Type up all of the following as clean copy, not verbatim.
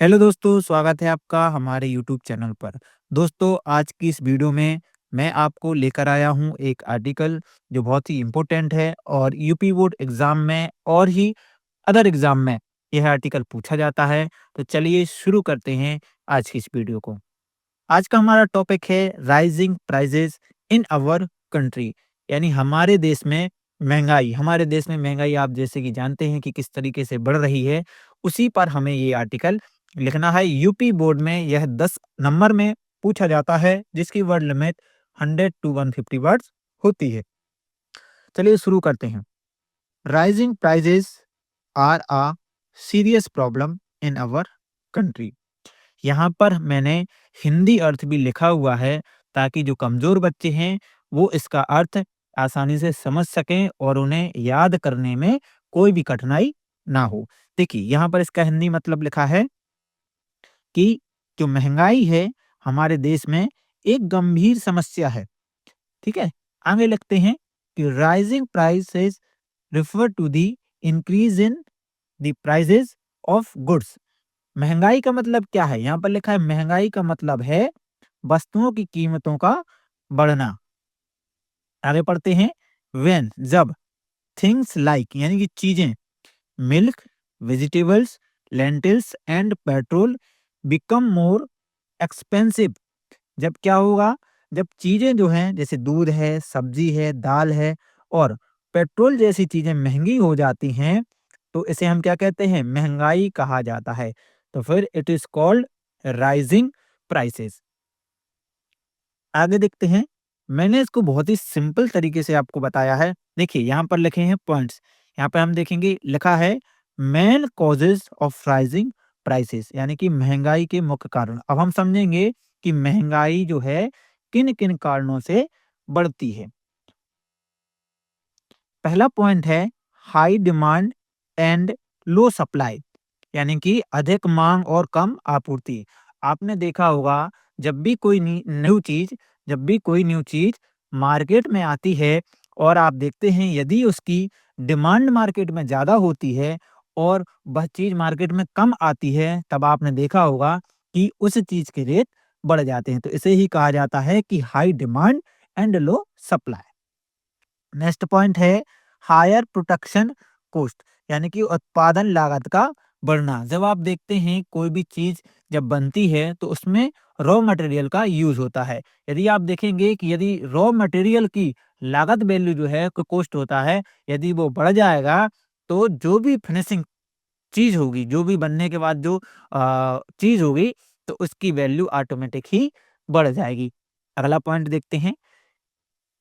Hello दोस्तों, स्वागत है आपका हमारे यूट्यूब चैनल पर। दोस्तों, आज की इस वीडियो में मैं आपको लेकर आया हूँ एक आर्टिकल जो बहुत ही इम्पोर्टेंट है और यूपी बोर्ड एग्ज़ाम में और ही अदर एग्ज़ाम में यह आर्टिकल पूछा जाता है। तो चलिए शुरू करते हैं आज की इस वीडियो को। आज का हमारा टॉपिक है rising prices in our country, यानी हमारे देश में महंगाई। हमारे देश में महंगाई आप जैसे कि जानते हैं कि किस तरीके से बढ़ रही है, उसी पर हमें ये आर्टिकल लिखना है। यूपी बोर्ड में यह 10 नंबर में पूछा जाता है, जिसकी वर्ड लिमिट 100 टू 150 वर्ड्स होती है। चलिए शुरू करते हैं। Rising prices are a serious problem in our country. यहाँ पर मैंने हिंदी अर्थ भी लिखा हुआ है, ताकि जो कमज़ोर बच्चे हैं वो इसका अर्थ आसानी से समझ सकें और उन्हें याद करने में कोई भी कठिनाई ना हो। देखिए, यहाँ पर इसका हिंदी मतलब लिखा है कि जो महंगाई है हमारे देश में एक गंभीर समस्या है। ठीक है? आगे लिखते हैं कि rising prices refer to the increase in the prices of goods. महंगाई का मतलब क्या है? यहाँ पर लिखा है महंगाई का मतलब है वस्तुओं की कीमतों का बढ़ना। आगे पढ़ते हैं। व्हेन जब थिंग्स लाइक यानी कि चीजें milk, vegetables, lentils and petrol become more expensive. जब क्या होगा? जब चीजें जो हैं जैसे दूध है, सब्जी है, दाल है और पेट्रोल जैसी चीजें महंगी हो जाती हैं, तो इसे हम क्या कहते हैं? महंगाई कहा जाता है। तो फिर it is called rising prices. आगे देखते हैं। मैंने इसको बहुत ही सिंपल तरीके से आपको बताया है। देखिए, यहाँ पर लिखे हैं पॉइंट्स। यहाँ पे हम देखेंगे, लिखा है main causes of rising prices, यानी कि महंगाई के मुख्य कारण। अब हम समझेंगे कि महंगाई जो है किन किन कारणों से बढ़ती है। पहला पॉइंट है high demand and low supply, यानी कि अधिक मांग और कम आपूर्ति। आपने देखा होगा, जब भी कोई न्यू चीज मार्केट में आती है और आप देखते हैं यदि उसकी डिमांड मार्केट में ज्यादा होती है और वह चीज मार्केट में कम आती है, तब आपने देखा होगा कि उस चीज के रेट बढ़ जाते हैं। तो इसे ही कहा जाता है कि high demand and low supply. Next point है हायर प्रोडक्शन कॉस्ट, यानी कि उत्पादन लागत का बढ़ना। जब आप देखते हैं कोई भी चीज जब बनती है तो उसमें रॉ मटेरियल का यूज होता है। यदि आप देखेंगे कि यदि रॉ मटेरियल की लागत वैल्यू जो है कॉस्ट होता है, यदि वो बढ़ जाएगा तो जो भी फिनिशिंग चीज होगी, जो भी बनने के बाद जो चीज होगी, तो उसकी वैल्यू ऑटोमेटिक ही बढ़ जाएगी। अगला पॉइंट देखते हैं।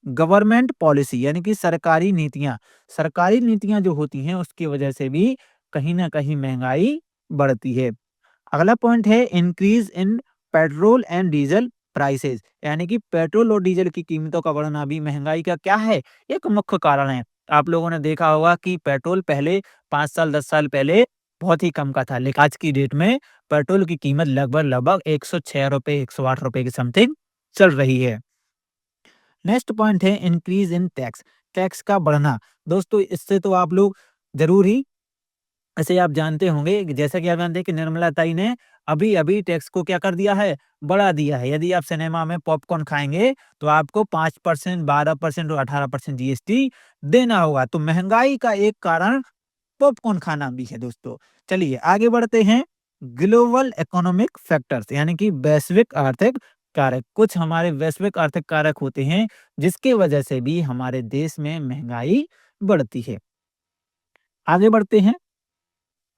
गवर्नमेंट पॉलिसी, यानी कि सरकारी नीतियां जो होती हैं उसकी वजह से भी कहीं ना कहीं महंगाई बढ़ती है। अगला पॉइंट है increase in petrol and diesel prices, यानी कि पेट्रोल और डीजल की कीमतों का बढ़ना भी महंगाई का क्या है? एक मुख्य कारण है। आप लोगों ने देखा होगा कि पेट्रोल पहले 5 साल 10 साल पहले बहुत ही कम का था, लेकिन आज की डेट में पेट्रोल की कीमत लगभग लगभग 106 रुपए 108 रुपए की समथिंग चल रही है। नेक्स्ट पॉइंट है इंक्रीज इन टैक्स, टैक्स का बढ़ना। दोस्तों, इससे तो आप लोग जरूर ही ऐसे आप जानते होंगे कि जैसा कि आप जानते हैं कि निर्मला ताई ने अभी अभी टैक्स को क्या कर दिया है? बढ़ा दिया है। यदि आप सिनेमा में पॉपकॉर्न खाएंगे तो आपको 5%, 12% और 18% जीएसटी देना होगा। तो महंगाई का एक कारण पॉपकॉर्न खाना भी है दोस्तों। चलिए आगे बढ़ते हैं। ग्लोबल इकोनॉमिक फैक्टर्स, यानी कि वैश्विक आर्थिक कारक। कुछ हमारे वैश्विक आर्थिक कारक होते हैं जिसके वजह से भी हमारे देश में महंगाई बढ़ती है। आगे बढ़ते हैं।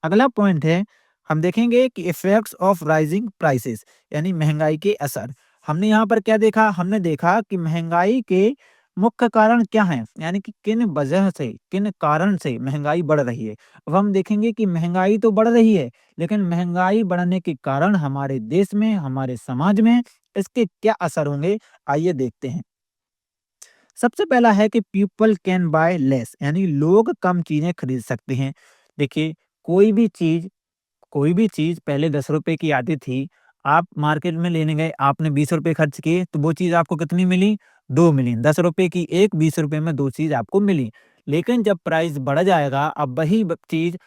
अगला पॉइंट है, हम देखेंगे कि इफेक्ट्स ऑफ राइजिंग प्राइसेस, यानी महंगाई के असर। हमने यहाँ पर क्या देखा? हमने देखा कि महंगाई के मुख्य कारण क्या हैं, यानी कि किन कारण से महंगाई बढ़ रही है। अब हम देखेंगे कि महंगाई तो बढ़ रही है, लेकिन महंगाई बढ़ने के कारण हमारे देश में, हमारे समाज में इसके क्या असर होंगे, आइए देखते हैं। सबसे पहला है कि पीपल कैन बाय लेस, यानी लोग कम चीजें खरीद सकते हैं। देखिए, कोई भी चीज कोई भी चीज पहले 10 रुपए की आती थी। आप मार्केट में लेने गए, आपने 20 रुपए खर्च किए, तो वो चीज आपको कितनी मिली? दो मिली। 10 रुपए की एक, 20 रुपए में दो चीज आपको मिली। लेकिन जब प्राइस बढ़ जाएगा, अब वही चीज,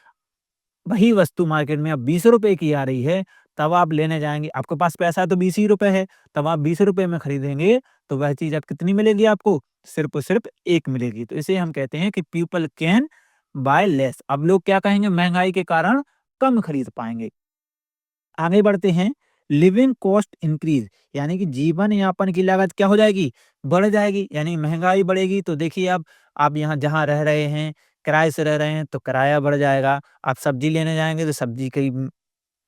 वही वस्तु मार्केट में अब 20 रुपए की आ रही है, तब आप लेने जाएँगे, आपके पास पैसा तो 20 ही रुपए है, तब आप 20 रुपए में खरीदेंगे, तो वह चीज़ अब कितनी मिलेगी आपको? सिर्फ़ और सिर्फ़ 1 मिलेगी। तो इसे हम कहते हैं कि पीपल कैन बाय लेस। अब लोग क्या कहेंगे? महँगाई के कारण कम खरीद पाएँगे। आगे बढ़ते हैं, लिविंग कॉस्ट इंक्रीज, यानी कि जीवन यापन की लागत क्या हो जाएगी? बढ़ जाएगी, यानी महंगाई बढ़ेगी। तो देखिए, अब आप यहाँ जहाँ रह रहे हैं, किराए से रह रहे हैं, तो किराया बढ़ जाएगा। आप सब्जी लेने जाएंगे तो सब्जी की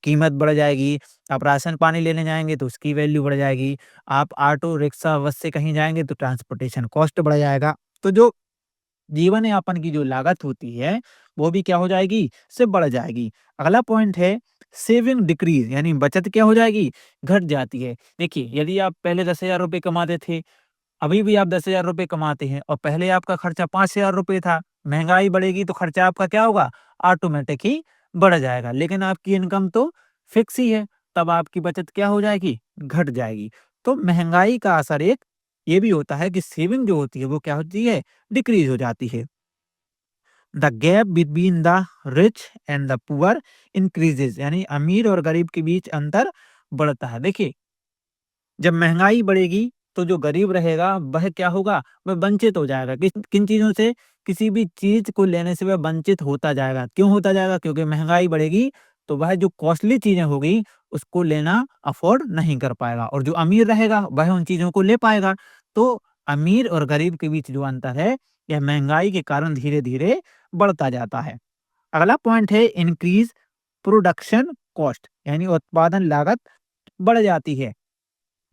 कीमत बढ़ जाएगी। आप राशन पानी लेने जाएंगे तो उसकी वैल्यू बढ़ जाएगी। आप ऑटो रिक्शा बस से कहीं जाएंगे तो ट्रांसपोर्टेशन कॉस्ट बढ़ जाएगा। तो जो जीवन यापन की जो लागत होती है, वो भी क्या हो जाएगी? से बढ़ जाएगी। अगला पॉइंट है, सेविंग डिक्रीज़, यानी बचत क्या हो जाएगी? घट जाती है। देखिए, यदि आप पहले 10,000 रुपए कमाते थे, अभी भी आप 10,000 रुपए कमाते हैं और पहले आपका खर्चा 5,000 रुपए था, महँगाई बढ़ेगी तो खर्चा आपका क्या होगा? ऑटोमेटिक ही बढ़ जाएगा। लेकिन आपकी इनकम तो फिक्स ही है, तब आपकी बचत क्या हो जाएगी? घट जाएगी। तो महँगाई का असर एक ये भी होता है कि सेविंग जो होती है, वो क्या होती है? डिक्रीज़ हो जाती है। The gap between the rich and the poor increases, यानी अमीर और गरीब के बीच अंतर बढ़ता है। देखिए, जब महंगाई बढ़ेगी तो जो गरीब रहेगा वह क्या होगा? वह वंचित हो जाएगा। किन चीजों से? किसी भी चीज को लेने से वह वंचित होता जाएगा। क्यों होता जाएगा? क्योंकि महंगाई बढ़ेगी तो वह जो कॉस्टली चीजें होगी उसको लेना अफोर्ड नहीं कर पाएगा, और जो अमीर रहेगा वह उन चीजों को ले पाएगा। तो अमीर और गरीब के बीच जो अंतर है, यह महंगाई के कारण धीरे धीरे बढ़ता जाता है। अगला पॉइंट है, इंक्रीज प्रोडक्शन कॉस्ट, यानी उत्पादन लागत बढ़ जाती है।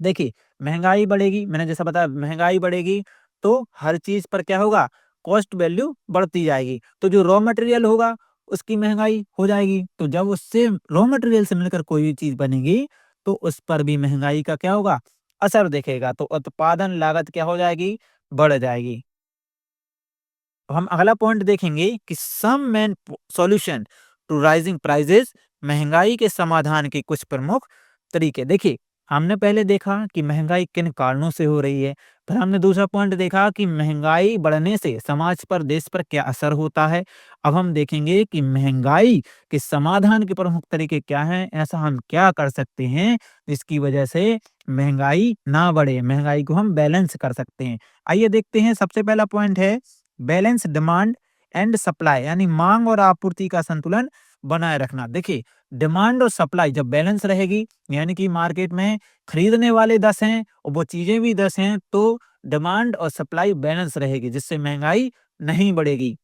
देखिए, महँगाई बढ़ेगी, मैंने जैसा बताया महँगाई बढ़ेगी, तो हर चीज़ पर क्या होगा? कॉस्ट वैल्यू बढ़ती जाएगी। तो जो रॉ मटेरियल होगा, उसकी महँगाई हो जाएगी। तो जब उससे रॉ मटेरियल से मिलकर कोई भी चीज़ बनेगी, तो उस पर भी महँगाई का क्या होगा? असर दिखेगा। तो उत्पादन लागत क्या हो जाएगी? बढ़ जाएगी। अब हम अगला पॉइंट देखेंगे कि some main solution to rising prices, महंगाई के समाधान के कुछ प्रमुख तरीके। देखिए, हमने पहले देखा कि महंगाई किन कारणों से हो रही है, फिर हमने दूसरा पॉइंट देखा कि महंगाई बढ़ने से समाज पर, देश पर क्या असर होता है। अब हम देखेंगे कि महंगाई के समाधान के प्रमुख तरीके क्या हैं, ऐसा हम क्या कर सकते हैं जिसकी वजह से महंगाई ना बढ़े, महंगाई को हम बैलेंस कर सकते हैं। आइए देखते हैं। सबसे पहला पॉइंट है, बैलेंस डिमांड एंड सप्लाई, यानी मांग और आपूर्ति का संतुलन बनाए रखना। देखिए, डिमांड और सप्लाई जब बैलेंस रहेगी, यानी कि मार्केट में खरीदने वाले 10 हैं और वो चीजें भी 10 हैं, तो डिमांड और सप्लाई बैलेंस रहेगी, जिससे महंगाई नहीं बढ़ेगी।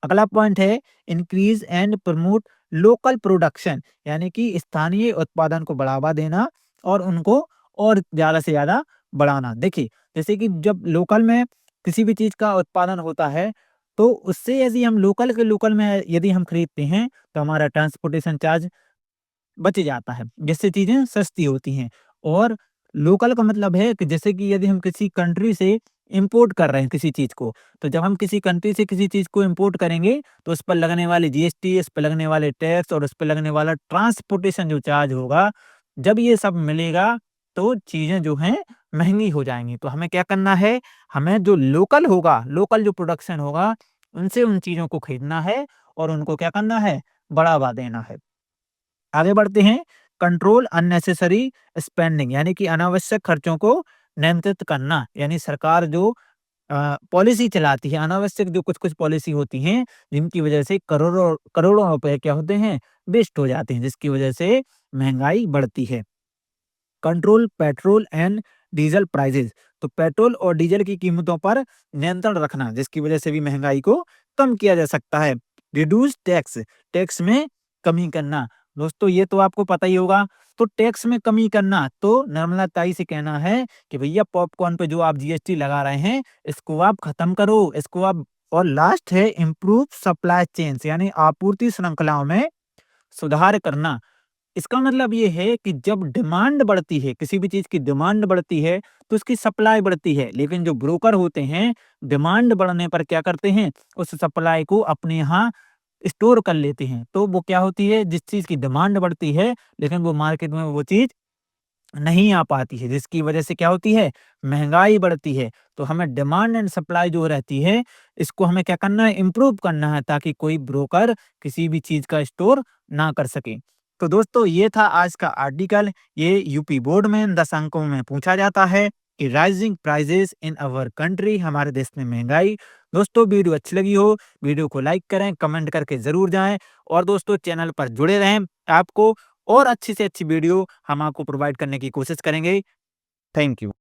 अगला पॉइंट है, increase and promote local production, यानी कि स्थानीय उत्पादन को बढ़ावा देना और उनको और ज्यादा से ज्यादा बढ़ाना। देखिए, जैसे कि जब लोकल में किसी भी चीज का उत्पादन होता है, तो उससे यदि हम लोकल के लोकल में यदि हम खरीदते हैं, तो हमारा ट्रांसपोर्टेशन चार्ज बच जाता है, जिससे चीज़ें सस्ती होती हैं। और लोकल का मतलब है कि जैसे कि यदि हम किसी कंट्री से इम्पोर्ट कर रहे हैं किसी चीज़ को, तो जब हम किसी कंट्री से किसी चीज़ को इम्पोर्ट करेंगे, तो उस पर लगने वाली जीएसटी, इस पे लगने वाले टैक्स और उस पे लगने वाला ट्रांसपोर्टेशन जो चार्ज होगा, जब ये सब मिलेगा, तो चीज़ें जो हैं महँगी हो जाएँगी। तो हमें क्या करना है? हमें जो लोकल होगा, लोकल जो प्रोडक्शन होगा, उनसे उन चीज़ों को खरीदना है और उनको क्या करना है? बढ़ावा देना है। आगे बढ़ते हैं, कंट्रोल अननेसेसरी स्पेंडिंग, यानी कि अनावश्यक खर्चों को नियंत्रित करना। यानी सरकार जो पॉलिसी चलाती है, अनावश्यक जो कुछ-कुछ पॉलिसी होती हैं, जिनकी वजह से करोड़ों करोड़ों रुपए क्या होते हैं? वेस्ट हो जाते हैं, जिसकी वजह से महँगाई बढ़ती है। Control petrol and diesel prices, तो पेट्रोल और डीजल की कीमतों पर नियंत्रण रखना, जिसकी वजह से भी महंगाई को कम किया जा सकता है। रिड्यूस टैक्स, टैक्स में कमी करना। दोस्तों, ये तो आपको पता ही होगा। तो टैक्स में कमी करना, तो निर्मला ताई से कहना है कि भैया पॉपकॉर्न पे जो आप जीएसटी लगा रहे हैं, इसको आप खत्म करो, इसको आप। और लास्ट है, इम्प्रूव सप्लाई चेन्स, यानी आपूर्ति श्रृंखलाओं में सुधार करना। इसका मतलब ये है कि जब डिमांड बढ़ती है, किसी भी चीज़ की डिमांड बढ़ती है, तो उसकी सप्लाई बढ़ती है। लेकिन जो ब्रोकर होते हैं, डिमांड बढ़ने पर क्या करते हैं? उस सप्लाई को अपने यहाँ स्टोर कर लेते हैं। तो वो क्या होती है? जिस चीज़ की डिमांड बढ़ती है, लेकिन वो मार्केट में वो चीज़ नहीं आ पाती है, जिसकी वजह से क्या होती है? महँगाई बढ़ती है। तो हमें डिमांड एंड सप्लाई जो रहती है, इसको हमें क्या करना है? इम्प्रूव करना है, ताकि कोई ब्रोकर किसी भी चीज़ का स्टोर ना कर सके। तो दोस्तों ये था आज का आर्टिकल। ये यूपी बोर्ड में 10 अंकों में पूछा जाता है कि rising prices in our country, हमारे देश में महंगाई। दोस्तों वीडियो अच्छी लगी हो, वीडियो को लाइक करें, कमेंट करके ज़रूर जाएँ और दोस्तों चैनल पर जुड़े रहें। आपको और अच्छी से अच्छी वीडियो हम आपको प्रोवाइड करने की कोशिश करेंगे। Thank you.